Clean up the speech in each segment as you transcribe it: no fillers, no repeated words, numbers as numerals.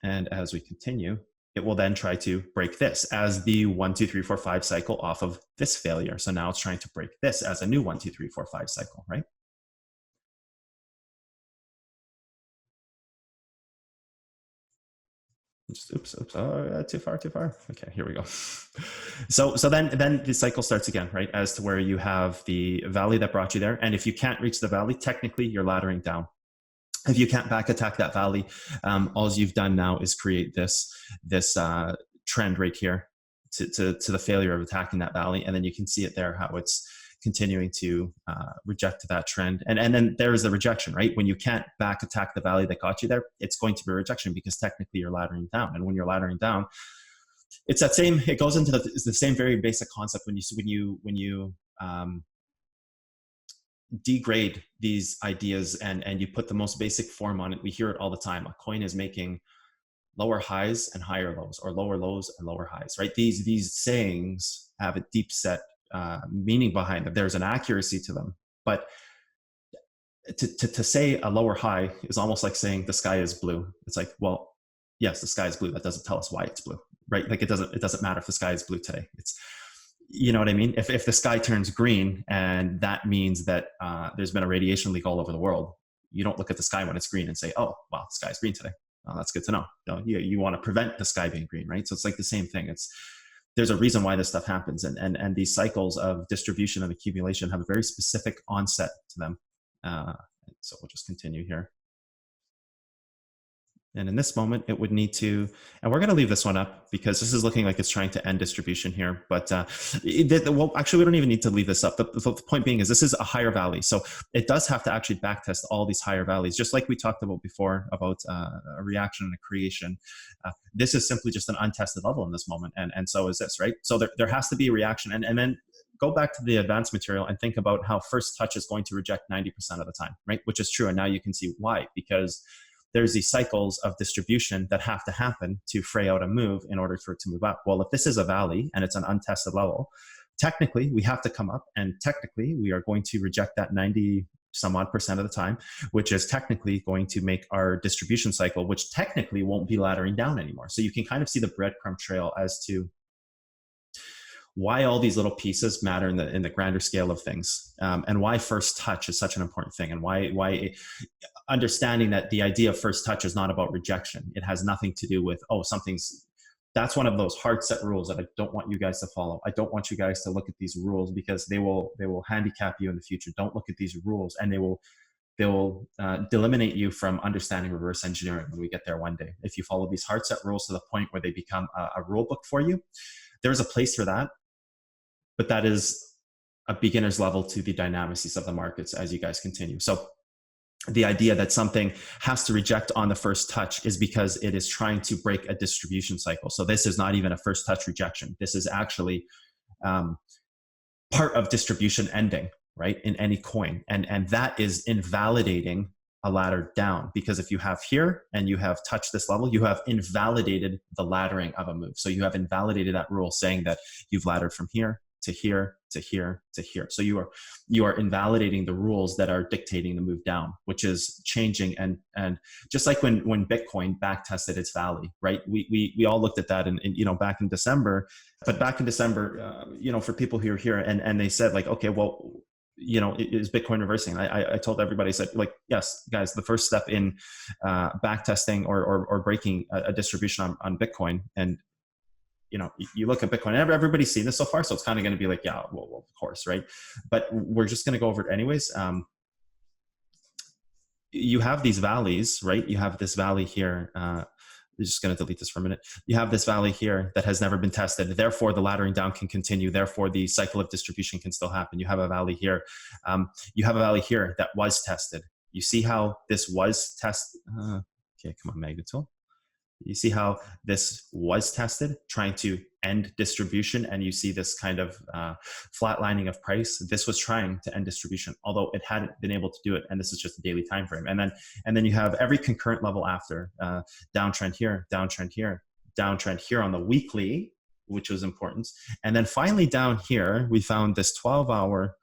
And as we continue, it will then try to break this as the 1, 2, 3, 4, 5 cycle off of this failure. So now it's trying to break this as a new 1, 2, 3, 4, 5 cycle, right? Oops, oh, too far. Okay, here we go. So then the cycle starts again, right? As to where you have the valley that brought you there. And if you can't reach the valley, technically you're laddering down. If you can't back attack that valley, all you've done now is create this trend right here to the failure of attacking that valley. And then you can see it there, how it's continuing to reject that trend. And then there is the rejection, right? When you can't back attack the valley that got you there, it's going to be rejection because technically you're laddering down. And when you're laddering down, it's that same, it goes into the same very basic concept when you degrade these ideas and you put the most basic form on it. We hear it all the time. A coin is making lower highs and higher lows, or lower lows and lower highs, right? These sayings have a deep set meaning behind them. There's an accuracy to them, but to say a lower high is almost like saying the sky is blue. It's like, well, yes, the sky is blue. That doesn't tell us why it's blue, right? Like it doesn't matter if the sky is blue today. It's, you know what I mean? If the sky turns green and that means that there's been a radiation leak all over the world, you don't look at the sky when it's green and say, oh, wow, the sky's green today. Oh, that's good to know. You want to prevent the sky being green, right? So it's like the same thing. There's a reason why this stuff happens. And these cycles of distribution and accumulation have a very specific onset to them. So we'll just continue here. And in this moment, it would need to, and we're going to leave this one up because this is looking like it's trying to end distribution here. But well, actually, we don't even need to leave this up. The point being is this is a higher valley. So it does have to actually backtest all these higher valleys, just like we talked about before about a reaction and a creation. This is simply just an untested level in this moment. And so is this, right? So there has to be a reaction. And then go back to the advanced material and think about how first touch is going to reject 90% of the time, right? Which is true. And now you can see why, because there's these cycles of distribution that have to happen to fray out a move in order for it to move up. Well, if this is a valley and it's an untested level, technically we have to come up, and technically we are going to reject that 90 some odd percent of the time, which is technically going to make our distribution cycle, which technically won't be laddering down anymore. So you can kind of see the breadcrumb trail as to why all these little pieces matter in the grander scale of things, and why first touch is such an important thing, and why understanding that the idea of first touch is not about rejection. It has nothing to do with, oh, that's one of those hard set rules that I don't want you guys to follow. I don't want you guys to look at these rules because they will handicap you in the future. Don't look at these rules, and they will eliminate you from understanding reverse engineering when we get there one day. If you follow these hard set rules to the point where they become a rule book for you, there's a place for that. But that is a beginner's level to the dynamics of the markets as you guys continue. So the idea that something has to reject on the first touch is because it is trying to break a distribution cycle. So this is not even a first touch rejection. This is actually part of distribution ending, right, in any coin. And that is invalidating a ladder down, because if you have here and you have touched this level, you have invalidated the laddering of a move. So you have invalidated that rule saying that you've laddered from here to here to here to here. So you are invalidating the rules that are dictating the move down, which is changing. And just like when Bitcoin back tested its valley, right? We all looked at that and back in December. But back in December, for people who are here and they said like, okay, well, is Bitcoin reversing? I told everybody, I said, like, yes, guys, the first step in back testing or breaking a distribution on Bitcoin, and you look at Bitcoin, and everybody's seen this so far, so it's kind of going to be like, yeah, well, of course, right? But we're just going to go over it anyways. You have these valleys, right? You have this valley here. I'm just going to delete this for a minute. You have this valley here that has never been tested. Therefore, the laddering down can continue. Therefore, the cycle of distribution can still happen. You have a valley here. You have a valley here that was tested. You see how this was tested? Okay, come on, magnet tool. You see how this was tested, trying to end distribution, and you see this kind of flatlining of price. This was trying to end distribution, although it hadn't been able to do it, and this is just a daily time frame. And then you have every concurrent level after, downtrend here, downtrend here, downtrend here on the weekly, which was important. And then finally down here, we found this 12-hour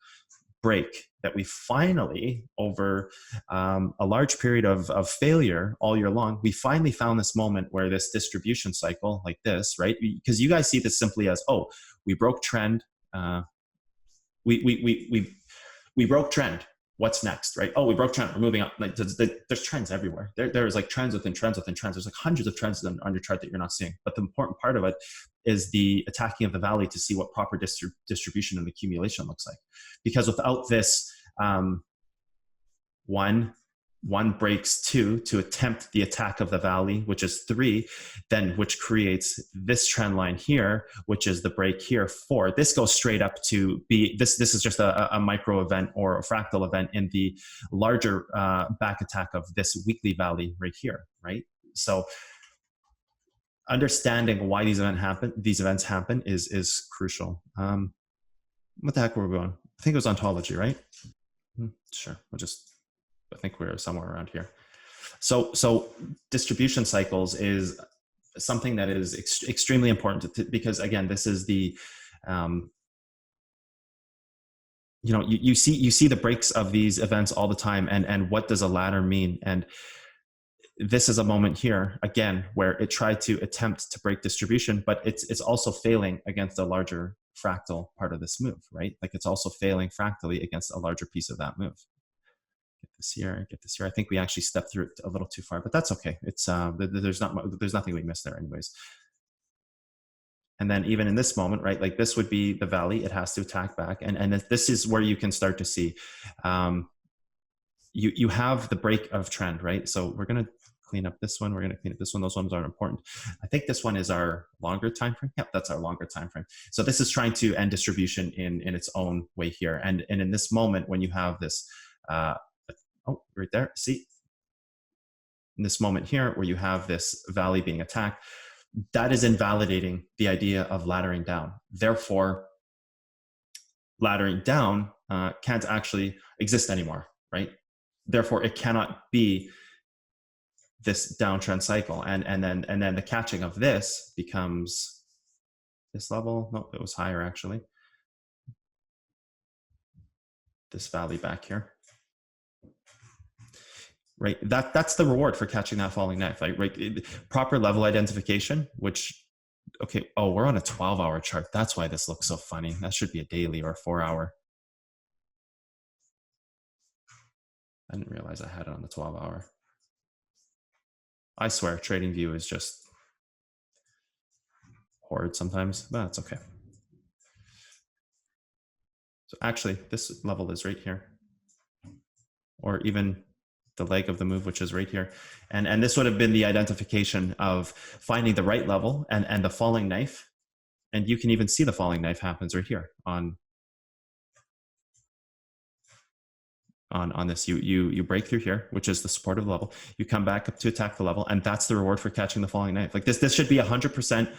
break that we finally, over a large period of failure all year long, we finally found this moment where this distribution cycle like this, right? Because you guys see this simply as, oh, we broke trend. We broke trend. What's next, right? Oh, we broke trend. We're moving up. Like there's trends everywhere. There's like trends within trends within trends. There's like hundreds of trends on your chart that you're not seeing. But the important part of it is the attacking of the valley to see what proper distribution and accumulation looks like. Because without this, one breaks two to attempt the attack of the valley, which is three, then which creates this trend line here, which is the break here, four. This goes straight up to be, this is just a micro event or a fractal event in the larger back attack of this weekly valley right here, right? So understanding why these events happen is crucial. What the heck were we going? I think it was ontology, right? Sure, I think we're somewhere around here. So distribution cycles is something that is extremely important because again, this is the, you see the breaks of these events all the time, and what does a ladder mean? And this is a moment here again where it tried to attempt to break distribution, but it's also failing against a larger fractal part of this move, right? Like it's also failing fractally against a larger piece of that move. Get this here. I think we actually stepped through it a little too far, but that's okay. It's there's nothing we missed there anyways. And then even in this moment, right, like this would be the valley. It has to attack back, and this is where you can start to see you have the break of trend, right? So we're gonna clean up this one. We're gonna clean up this one. Those ones aren't important. I think this one is our longer time frame. Yep, that's our longer time frame. So this is trying to end distribution in its own way here, and in this moment when you have this. Oh, right there, see? In this moment here where you have this valley being attacked, that is invalidating the idea of laddering down. Therefore, laddering down can't actually exist anymore, right? Therefore, it cannot be this downtrend cycle. And then the catching of this becomes this level. No, it was higher actually. This valley back here. Right, that's the reward for catching that falling knife. Like, right, proper level identification. Which, okay, oh, we're on a 12-hour chart. That's why this looks so funny. That should be a daily or a 4-hour. I didn't realize I had it on the 12-hour. I swear, TradingView is just horrid sometimes, but that's okay. So actually, this level is right here, or even the leg of the move, which is right here. And this would have been the identification of finding the right level and the falling knife. And you can even see the falling knife happens right here on this. You break through here, which is the supportive level. You come back up to attack the level, and that's the reward for catching the falling knife. Like this should be 100%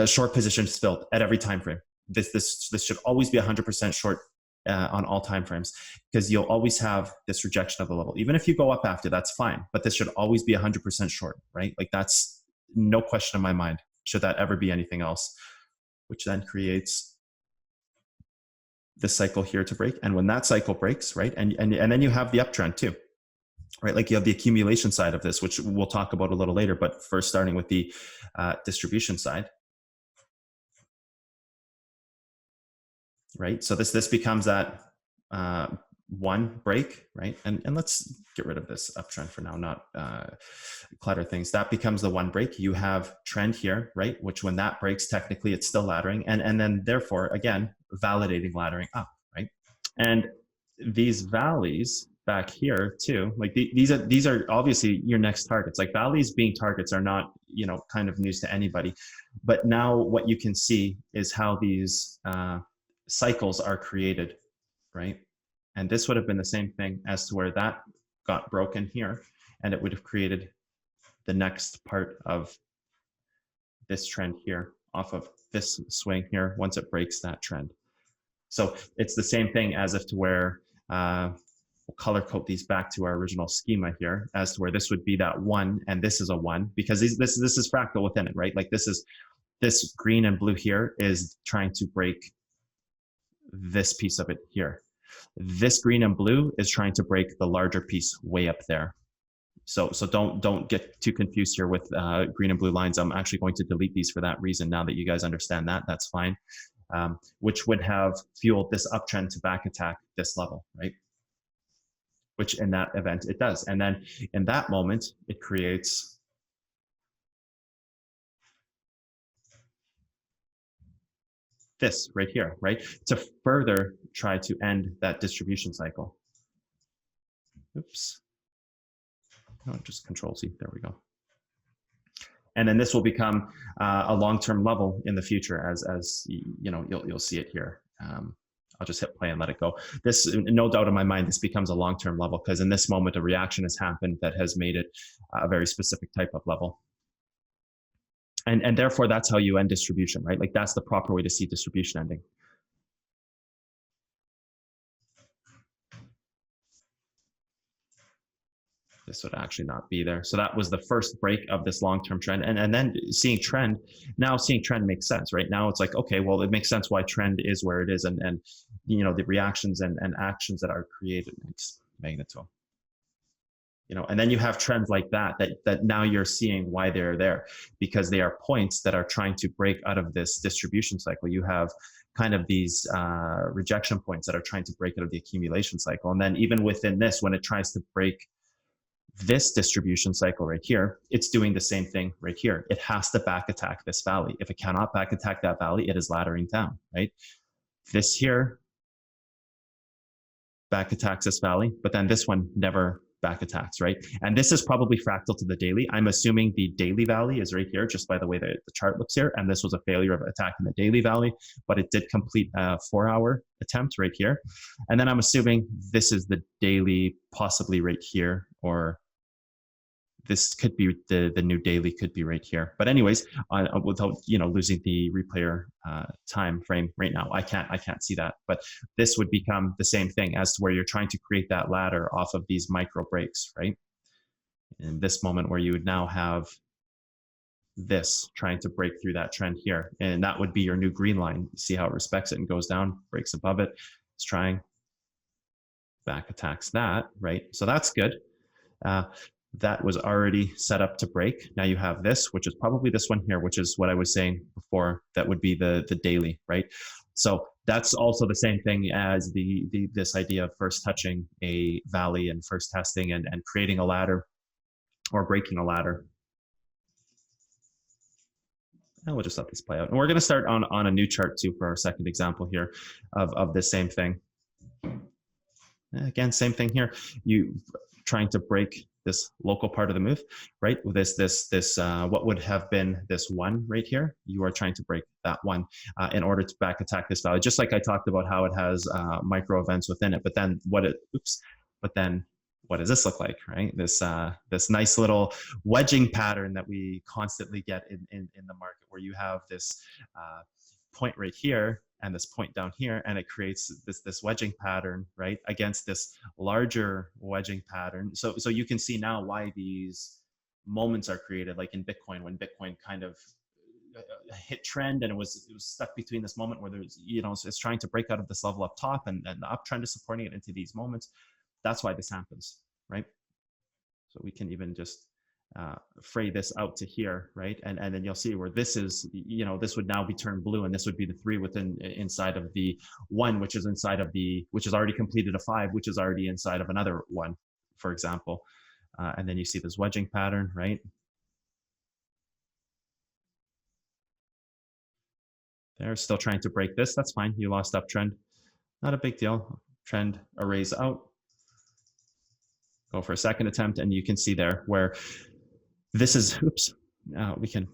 short position filled at every time frame. This should always be 100% short on all time frames, because you'll always have this rejection of the level. Even if you go up after, that's fine, but this should always be 100% short, right? Like that's no question in my mind. Should that ever be anything else, which then creates this cycle here to break. And when that cycle breaks, right, and then you have the uptrend too, right? Like you have the accumulation side of this, which we'll talk about a little later, but first starting with the distribution side. Right, so this becomes that one break, right? And let's get rid of this uptrend for now, not clutter things. That becomes the one break. You have trend here, right? Which when that breaks, technically it's still laddering, and then therefore again validating laddering up, right? And these valleys back here too, like these are obviously your next targets. Like valleys being targets are not, you know, kind of news to anybody, but now what you can see is how these cycles are created, right? And this would have been the same thing as to where that got broken here, and it would have created the next part of this trend here off of this swing here once it breaks that trend. So it's the same thing as if to where we'll color code these back to our original schema here, as to where this would be that one, and this is a one, because this is fractal within it, right? Like this green and blue here is trying to break this piece of it here. This green and blue is trying to break the larger piece way up there. So don't get too confused here with green and blue lines. I'm actually going to delete these for that reason. Now that you guys understand that, that's fine. Which would have fueled this uptrend to back attack this level, right? Which in that event it does. And then in that moment, it creates this right here, right? To further try to end that distribution cycle. Oops. No, just Control Z. There we go. And then this will become a long-term level in the future, as you know, you'll see it here. I'll just hit play and let it go. This, no doubt in my mind, this becomes a long-term level because in this moment, a reaction has happened that has made it a very specific type of level. And therefore, that's how you end distribution, right? Like that's the proper way to see distribution ending. This would actually not be there. So that was the first break of this long-term trend. And then seeing trend, now seeing trend makes sense, right? Now it's like, okay, well, it makes sense why trend is where it is. And you know, the reactions and actions that are created makes magnitude. You know, and then you have trends like that now you're seeing why they're there, because they are points that are trying to break out of this distribution cycle. You have kind of these rejection points that are trying to break out of the accumulation cycle. And then even within this, when it tries to break this distribution cycle right here, it's doing the same thing right here. It has to back attack this valley. If it cannot back attack that valley, it is laddering down, right? This here back attacks this valley, but then this one never back attacks, right? And this is probably fractal to the daily. I'm assuming the daily valley is right here, just by the way that the chart looks here. And this was a failure of attacking the daily valley, but it did complete a 4-hour attempt right here. And then I'm assuming this is the daily, possibly right here, or this could be the new daily could be right here. But anyways, without losing the replayer time frame right now, I can't see that. But this would become the same thing as to where you're trying to create that ladder off of these micro breaks, right? In this moment where you would now have this trying to break through that trend here, and that would be your new green line. See how it respects it and goes down, breaks above it. It's trying, back attacks that, right? So that's good. That was already set up to break. Now you have this, which is probably this one here, which is what I was saying before. That would be the daily, right? So that's also the same thing as this idea of first touching a valley and first testing and creating a ladder or breaking a ladder. And we'll just let this play out. And we're going to start on a new chart too for our second example here of the same thing. Again, same thing here. You trying to break this local part of the move, right? With this what would have been this one right here, you are trying to break that one in order to back attack this value. Just like I talked about how it has micro events within it, but then what does this look like, right? This nice little wedging pattern that we constantly get in the market, where you have this point right here and this point down here, and it creates this wedging pattern, right, against this larger wedging pattern. So you can see now why these moments are created, like in Bitcoin, when Bitcoin kind of hit trend and it was stuck between this moment where there's, it's trying to break out of this level up top, and the uptrend is supporting it into these moments. That's why this happens, right? So we can even just fray this out to here, right? And then you'll see where this is, this would now be turned blue, and this would be the 3 inside of the 1, which is already completed a 5, which is already inside of another 1, for example. And then you see this wedging pattern, right? They're still trying to break this. That's fine. You lost uptrend. Not a big deal. Trend arrays out. Go for a second attempt, and you can see there where this is, oops, we can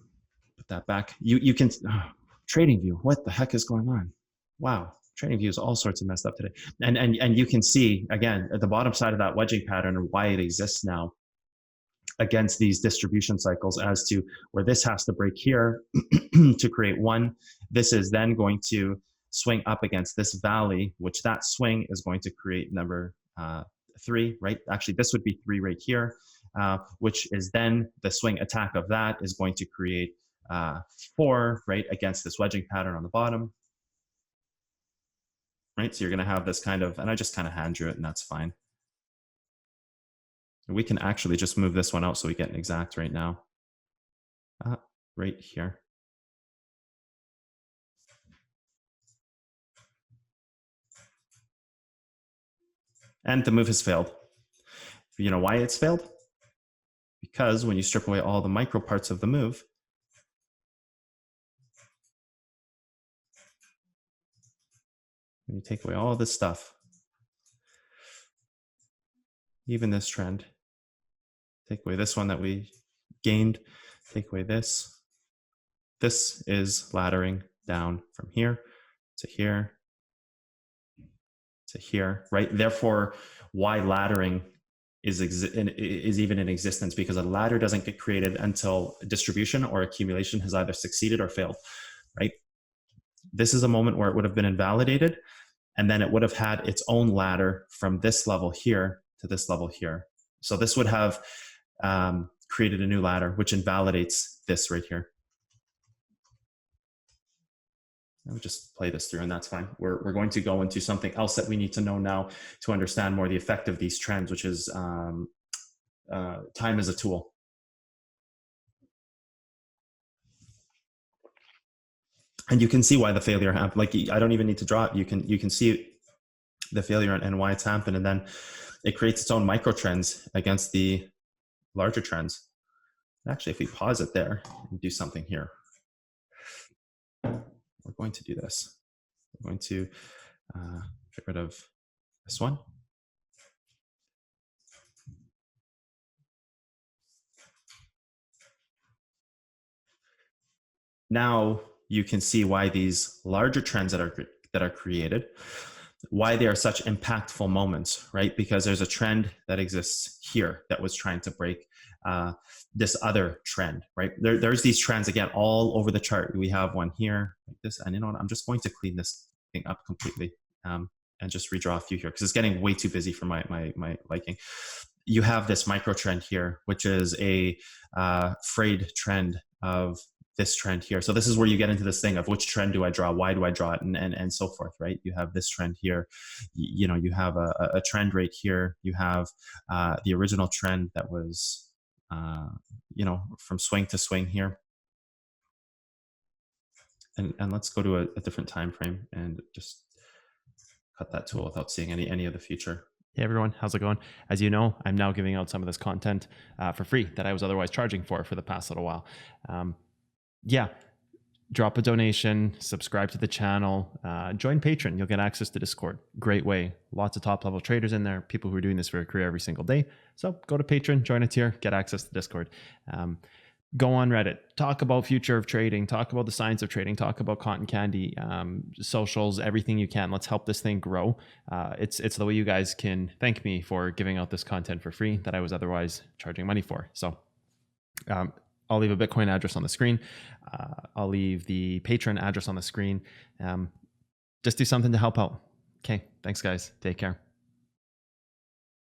put that back. You can, TradingView, what the heck is going on? Wow, TradingView is all sorts of messed up today. And you can see, again, at the bottom side of that wedging pattern, and why it exists now against these distribution cycles, as to where this has to break here to create 1. This is then going to swing up against this valley, which that swing is going to create number 3, right? Actually, this would be 3 right here. Which is then the swing attack of that is going to create 4, right, against this wedging pattern on the bottom. right? So you're going to have this kind of, and I just kind of hand drew it, and that's fine. We can actually just move this one out so we get an exact right now. Right here. And the move has failed. You know why it's failed? Because when you strip away all the micro parts of the move, when you take away all this stuff, even this trend, take away this one that we gained, take away this. This is laddering down from here to here to here, right? Therefore, why laddering is even in existence, because a ladder doesn't get created until distribution or accumulation has either succeeded or failed, right? This is a moment where it would have been invalidated, and then it would have had its own ladder from this level here to this level here. So this would have created a new ladder, which invalidates this right here. I'll just play this through, and that's fine. We're going to go into something else that we need to know now to understand more the effect of these trends, which is time as a tool. And you can see why the failure happened. Like, I don't even need to draw it. You can see the failure and why it's happened, and then it creates its own micro trends against the larger trends. Actually, if we pause it there and do something here, we're going to do this. We're going to get rid of this one. Now you can see why these larger trends that are created, why they are such impactful moments, right? Because there's a trend that exists here that was trying to break this other trend, right? There's these trends again all over the chart. We have one here like this, and you know what? I'm just going to clean this thing up completely and just redraw a few here because it's getting way too busy for my liking. You have this micro trend here, which is a frayed trend of this trend here. So this is where you get into this thing of which trend do I draw, why do I draw it, and so forth, right? You have this trend here, you know, you have a trend right here, you have the original trend that was you know, from swing to swing here. And let's go to a different time frame and just cut that tool without seeing any of the future. Hey everyone, how's it going? As you know, I'm now giving out some of this content for free that I was otherwise charging for the past little while. Yeah, drop a donation, subscribe to the channel, join Patreon. You'll get access to Discord. Great way. Lots of top level traders in there, people who are doing this for a career every single day. So go to Patreon, join a tier, get access to Discord. Go on Reddit, talk about future of trading, talk about the science of trading, talk about cotton candy, socials, everything you can. Let's help this thing grow. It's the way you guys can thank me for giving out this content for free that I was otherwise charging money for. So I'll leave a Bitcoin address on the screen. I'll leave the Patreon address on the screen. Just do something to help out. Okay, thanks guys. Take care.